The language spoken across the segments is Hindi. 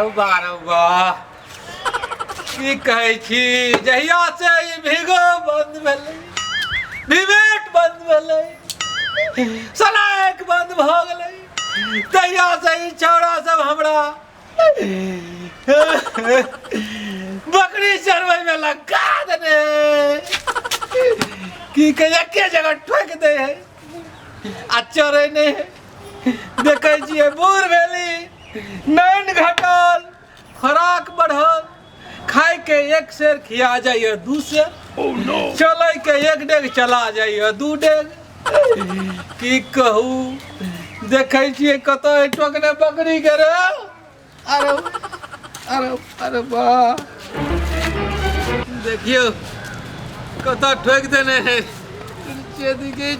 रौबा की कहै छी जहिया से ई भिगो बंद भेलै विवेट बंद भेलै सलाइक बंद भ गेलै तहिया से ई छौड़ा सब हमरा बकरी चरबै में लगा देने की कहे एके जगह ठोक दे है आ चरे नहीं है देखे छिए बूढ़ भेली नैन घटल खुराक बढ़ल खाए के एक शेर खिया जाइए दू शेर चले के एक डेग चला जाइए दू डेग की कहू देखे छिए कत टोकने बकरी के रे अरे अरे अरे वाह देखियो कत ठोक देने है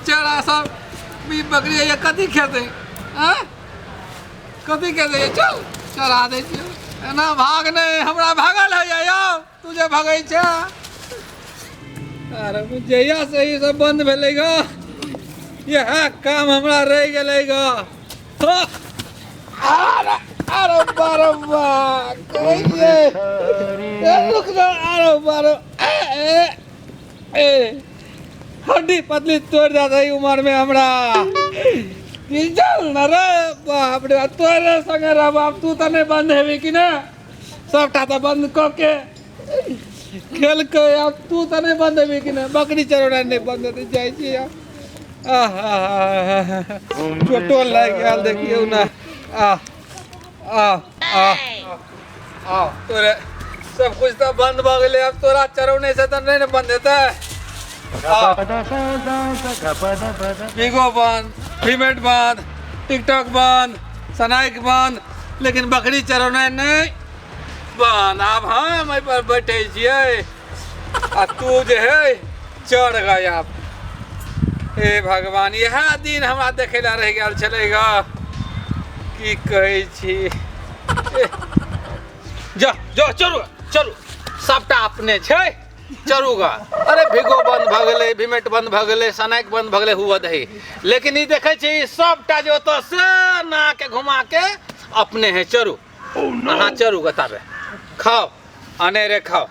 चढ़ा सब भी बकरी ये कथी खेते कथी खेते चल चला दे एना भाग नहीं हमरा भागल है यो तुझे भागै छ अरे जहिया से ही सब बंद भेलै ग यह काम हमरा रह गेलै ग अरे अरे बारम्बा कहिए रुक जा अरे बारो ए हड्डी पतली तोड़ जाता है उम्र में हमरा चल न रे बाप रे तोरे संगे रह बाप तू तने बंद हेबी कि ना सबटा तो बंद क के खेल के अब तू तने बंद हेबी कि ना बकरी चरौड़ा नहीं बंद होते जाय छी चोटो लग गेल देखियो ना आ तोरे सब कुछ तो बंद भ गेलै अब तोरा चरौने से तो नहीं बंद हेतै भिगो बंद फीमेट बंद टिकटॉक बंद सनाइक बंद लेकिन बकरी चरौना नहीं बंद अब हम एहि पर बैठे छिए आ तू जे है चढ़ गया हे भगवान यह दिन हमरा देखे ला रह गेल छलेगा की कहै छी जा जा चलू चलू सबटा अपने छै चरूगा अरे भिगो बंद भ गेलै विमेट बंद भ गेलै सनाइक बंद भ गेलै हुआ दही लेकिन ई देखे छी सबटा जे ओतो से ना के घुमा के अपने है चरू अहाँ चरूगा ताबे खाओ अनेरे खाओ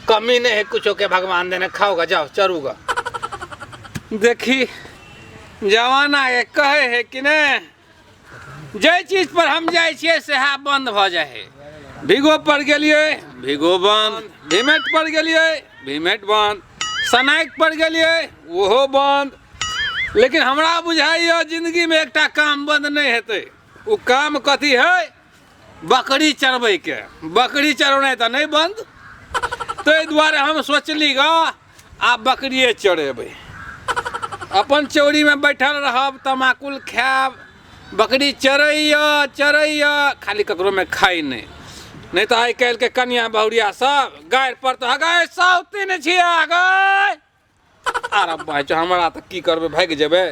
कमी नहीं है कुछो के भगवान देने खाओगा जाओ चरूगा देखी जवाना ये कहे है कि ने जे चीज पर हम जाय छियै सेहा बंद भ जाय है भिगो पड़ गेलिए भिगो बंद विमेट पड़ गेलिए विमेट बंद सनाइक पड़ गेलिए ओहो बंद लेकिन हमरा बुझाइए जिंदगी में एकटा काम बंद नहीं हेतै उ काम कथी है बकरी चरबै के बकरी चरौनाइ तो नहीं बंद ताहि दुआरे हम सोचली ग आब बकरिए चरेबै अपन चौरी में बैठल रहब तमाकुल खायब बकरी चरैया खाली ककरो में खाई नहीं तो आई काल्हि के कनिया बहुरिया सब गाड़ि पर तो हगाय सौतीन छिया गए अरे भाई हमरा तो की करबै भागि जेबै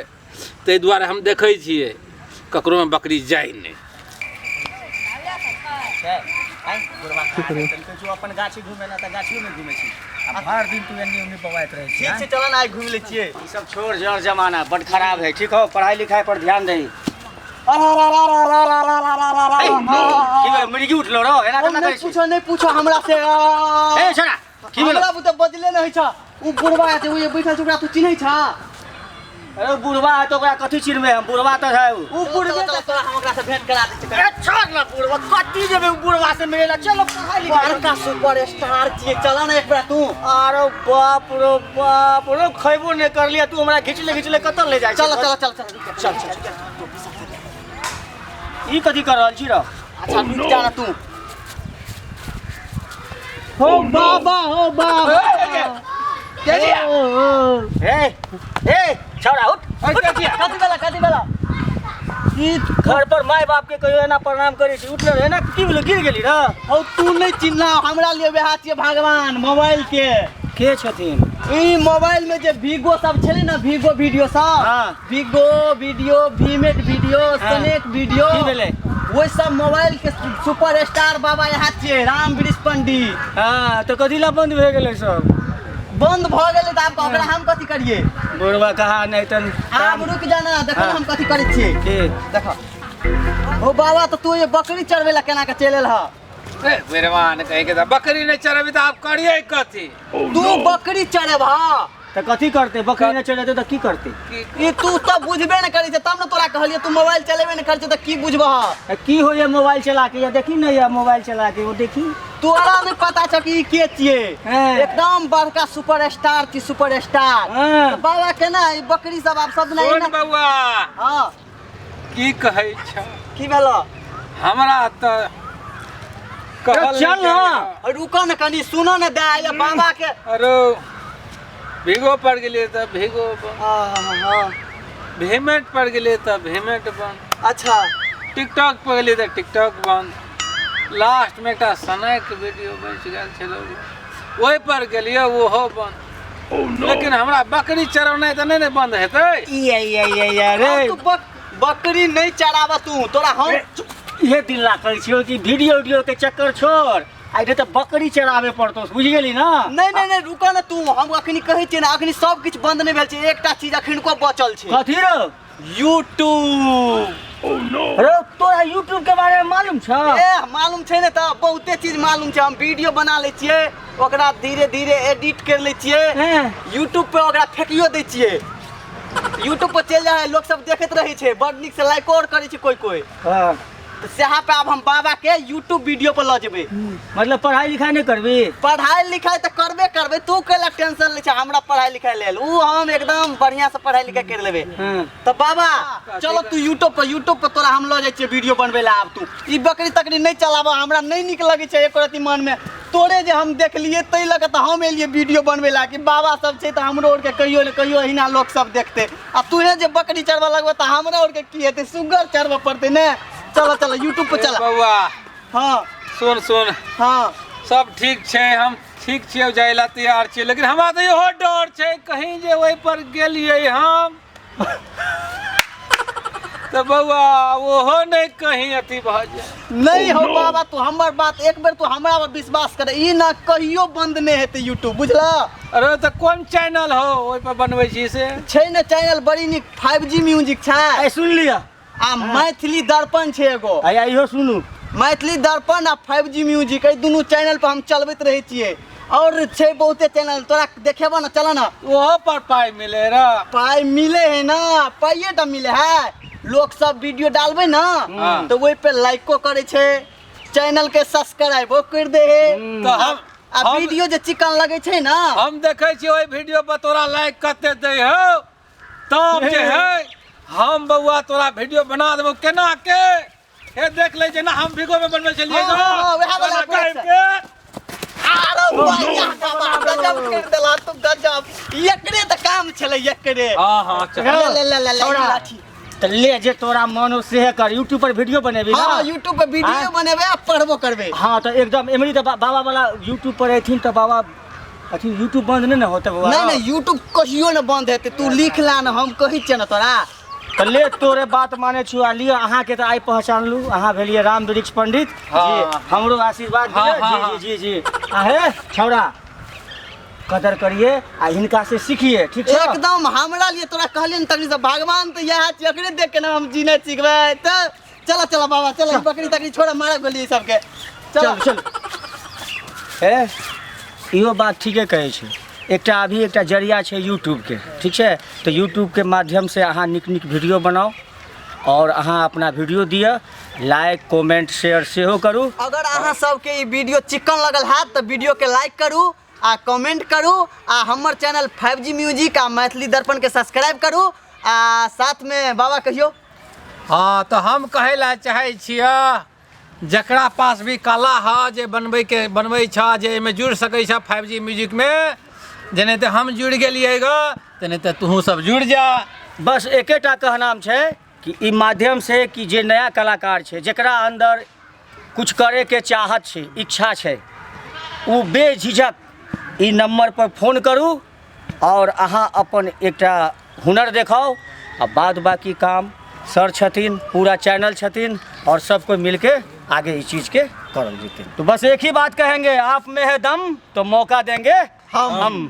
ताहि दुआरे हम देखै छियै ककरो में बकरी जाय नहीं अपन गाछी घूमे ना त गाछियो में घूमे छी अब हर दिन तू एन्नी उन्नी बवाइत रहे छी ठीक छै चल ना आई घूम ले छियै ई सब छोड़ जड़ जमाना बड़ खराब है ठीक हो पढ़ाई लिखाई पर ध्यान दही मुर्गी उठलो रो एना केना कहै छी नहीं पूछो हमरा से ए छोरा की भेलो हमरा तो बदले नहीं छ उ बुढ़वा है उ बैठल छ ओकरा तू चिन्है छ अरे बुढ़वा है तो ओकरा कथि चिन्हबे हम बुढ़वा तो है उ बुढ़वे का तोरा हम ओकरा से भेंट करा दै छै ए छोड़ ना बुढ़वा कथि जेबे उ बुढ़वा से मिले ला चलो पढ़ाई लिखाई बड़का सुपरस्टार छिए चला ना एक बार तू अरे बाप रो खैबो नहीं कर लिया तू हमरा घिचले कत ले जाय चल चल चल चल चल ई कथि कर रहल छी रो अच्छा रुक जा ना तू हो बाबा ए छोरा उठ कथी वाला ई घर पर माय बाप के कहियो ना प्रणाम करै छी उठले रहे ना की भेलो गिर गेली रे हो तू नहीं चिन्हला हमरा लिए बेहा छिए भगवान मोबाइल के छथिन ई मोबाइल में जे वीगो सब छले ना वीगो वीडियो सब Vigo video VMate video snack video की भेले वो सब मोबाइल के सुपरस्टार बाबा यहाँ छिए राम वृष पंडित हां तो कथि ला बंद भ गेलै सब बंद भ गेलै त आब ओकरा हम कथि करिए बुढ़वा कहा नहीं तन आब रुक जाना देखो हम कथि करै छिए के देखो ओ बाबा तो तू ये बकरी चढ़वे ला केना के चलेल ह ए बेरवान कहीं के बकरी नहीं चरबी तो आप करिए कथी तू बकरी चढ़ेब ह तो कथी करते बकरी न चढ़ते तो की करते ये तू तब बुझबे न करी तब न तोरा कहलिए तू मोबाइल चलेबे न करी त की बुझबह की हो ये मोबाइल चला के या देखी ना या मोबाइल चला के वो देखी तोरा नहीं पता छ कि के छिए हाँ। एकदम बड़का सुपरस्टार छी सुपरस्टार हाँ। तो बाबा के ना ई बकरी सब आप सब नहीं सुन ना बउआ हां की कहै छ की भेलो हमरा त कहल चल नहीं ना। गेल। रुको न कनी सुनो न दे ये बाबा के अरे भीगो पड़ गेलिए त भीगो बन हां पेमेंट पड़ गेलिए त पेमेंट बन अच्छा टिकटॉक पर गेलिए त टिकटॉक बन लास्ट में एक सनक वीडियो बच गेल छलो ओहि पर गेलिए ओहो बन लेकिन हमरा बकरी चरौनाइ त नहीं बंद हेतै ये रे तू बकरी नहीं चरावा तू तोरा हम ये दिन लागल छियो कि वीडियो के चक्कर छोड़ आइ तो बकरी चराबे पड़तो बुझ गेली ना नहीं रुको न तू हम अखनी कहै छियै ना अखनी सब किछ बंद नहीं भेल छै एकटा चीज अखन को बचल छै कथी रे YouTube अरे तोरा यूट्यूब के बारे में मालूम छ मालूम छै ने त बहुते चीज मालूम छै हम वीडियो बना लै छियै ओकरा धीरे धीरे एडिट कर लै छियै YouTube पे ओकरा फेकियो दै छियै YouTube पर चल जाए लोग सब देखैत रहै छै बड़ नीक से लाइक और करै छै कोई हाँ। तो सेहा पे अब हम बाबा के YouTube वीडियो पर ल जेबै मतलब पढ़ाई लिखाई नहीं करबी पढ़ाई लिखाई तो करबे तू कैला टेंशन ले छै हमरा पढ़ाई लिखाई लेल ऊ हम एकदम बढ़िया से पढ़ाई लिखाई कर लेबे तो बाबा चलो तू YouTube पर तोरा हम ल जाय छियै वीडियो बनबे ला अब तू ई बकरी तकरी नहीं चलाबा हमरा नहीं निक लगे छै एको रति मन में तोरे जे हम देखलिए तै लगे त हम एलिए वीडियो बनबे ला कि बाबा सब छै त हमरो और के कहियो न कहियो हिना लोग सब देखते आ तूहे जे बकरी चरवा लगबे त हमरा और के की हेतै सुगर चरवा पड़ते ने चलो YouTube पे चला बउआ हाँ सुन हाँ सब ठीक छै हम ठीक छियै जाय ला तैयार छियै लेकिन हमरा त इहो डर छै कहीं जे ओहि पर गेलिए हम तो बउआ ओहो नहीं कहीं अथी भ जाए नहीं हो बाबा तू हमर बात एक बेर तू हमरा पर विश्वास करे ई ना कहियो बंद नहीं हेते YouTube बुझला अरे तो कौन चैनल हो ओहि पर बनबै छी से छै ने चैनल बड़ी निक 5G म्यूजिक छै ए सुन लिया आ मैथिली दर्पण छै एगो आया इहो सुनू मैथिली दर्पण आ 5G म्यूजिक ए दुनू चैनल पर हम चलबैत रहै छियै और छै बहुते चैनल तोरा देखेबा ना चला ना ओहो पर पाई मिले रे पाई मिले है ना पाइए टा मिले है लोग सब वीडियो डालबे ना तो वही पे लाइको करे छे चैनल के सब्सक्राइबो कर दे है तो हम वीडियो जे चिकन लगे छे ना हम देखे छी ओई वीडियो पर तोरा लाइक कते दे हो तब जे है हम बउआ तोरा वीडियो बना देबो केना के हे देख ले जे ना हम वीडियो में बनबै छलिए वह वाला के अरे भैया गजब कर देला तू गजब एकरे त काम छले एकरे हां चल ले लाठी तो ले जे तोरा मन हो से कर YouTube पर वीडियो बनेबी ना हां YouTube पे वीडियो बनेबे आ पढ़बो करबे हां तो एकदम एमरी तो बाबा वाला YouTube पर एथिन तो बाबा अथी YouTube बंद नहीं ना होते बाबा नहीं YouTube कहियो न बंद हेते तू लिख ला न हम कहि छ न तोरा तो ले तोरे बात माने छु आ लियो अहाँ के तो आई पहचान लू अहाँ भेलिए राम वृक्ष पंडित जी हमरो आशीर्वाद दियो जी जी आहे छौड़ा कदर करिए आ हिनका से सीखिए ठीक है एकदम हमरा लिए तोरा कहलियन तकरी से भगवान तो यह है एकरे देख के ना हम जीने सीखबे त चला बाबा चल बकरी तकरी छोड़ा मारे गोली सब के चल ए इहो बात ठीके कहै छै एकटा अभी एकटा जरिया छै YouTube के ठीक है तो YouTube के माध्यम से अहाँ निक वीडियो बनाओ और अहाँ अपना वीडियो दिया लाइक कमेंट शेयर सेहो करू अगर अहाँ सबके ई वीडियो चिकन लगल है तो वीडियो के लाइक करू आ कमेंट करू आ हमर चैनल 5G म्यूजिक आ मैथिली दर्पण के सब्सक्राइब करू आ साथ में बाबा कहियो हाँ तो हम कहे ला चाहे छिया जकरा पास भी कला है जे बनबै छ जे में जुड़ सकै छ 5G म्यूजिक में जेने ते हम जुड़ गेलिए ग तेने ते तू सब जुड़ जा बस एकेटा कहनाम छै कि ई माध्यम से कि जे नया कलाकार छै जेकरा अंदर कुछ करे के चाहत छै इच्छा छै वो बेझिझक ई नंबर पर फोन करू और अहाँ अपन एकटा हुनर देखाओ आ बाद बाकी काम सर छथिन पूरा चैनल छथिन और सब कोई मिलके आगे इस चीज़ के करल जेतै तो बस एक ही बात कहेंगे आप में है दम तो मौका देंगे हम